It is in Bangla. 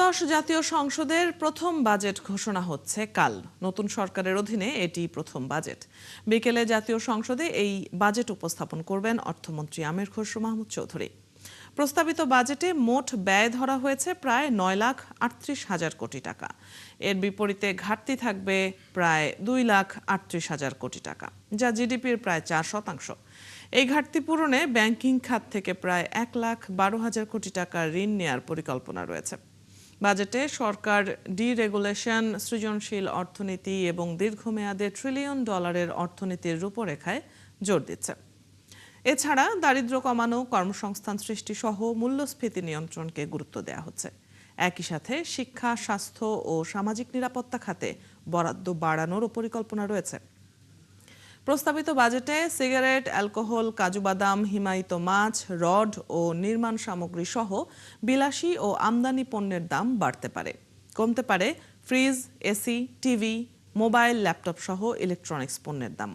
ত্রয়োদশ জাতীয় সংসদের প্রথম বাজেট ঘোষণা হচ্ছে কাল। নতুন সরকারের অধীনে এটি প্রথম বাজেট। বিকেলে জাতীয় সংসদে এই বাজেট উপস্থাপন করবেন অর্থমন্ত্রী আমির খসরু মাহমুদ চৌধুরী। প্রস্তাবিত বাজেটে মোট ব্যয় ধরা হয়েছে প্রায় 9,38,000 কোটি টাকা। এর বিপরীতে ঘাটতি থাকবে প্রায় 2,38,000 কোটি টাকা, যা জিডিপির প্রায় 4%। এই ঘাটতি পূরণে ব্যাংকিং খাত থেকে প্রায় 1,12,000 কোটি টাকা ঋণ নেয়ার পরিকল্পনা রয়েছে। বাজেটে সরকার ডিরেগুলেশন, সৃজনশীল অর্থনীতি এবং দীর্ঘমেয়াদে $1 ট্রিলিয়ন অর্থনীতির রূপরেখায় জোর দিচ্ছে। এছাড়া দারিদ্র্য কমানো, কর্মসংস্থান সৃষ্টি সহ মূল্যস্ফীতি নিয়ন্ত্রণকে গুরুত্ব দেওয়া হচ্ছে। একই সাথে শিক্ষা, স্বাস্থ্য ও সামাজিক নিরাপত্তা খাতে বরাদ্দ বাড়ানোরও পরিকল্পনা রয়েছে। প্রস্তাবিত বাজেটে সিগারেট, অ্যালকোহল, কাজু বাদাম, হিমায়িত মাছ, রড ও নির্মাণ সামগ্রী সহ বিলাসী ও আমদানি পণ্যের দাম বাড়তে পারে। কমতে পারে fridge, AC, TV, mobile, laptop সহ ইলেকট্রনিক্স পণ্যের দাম।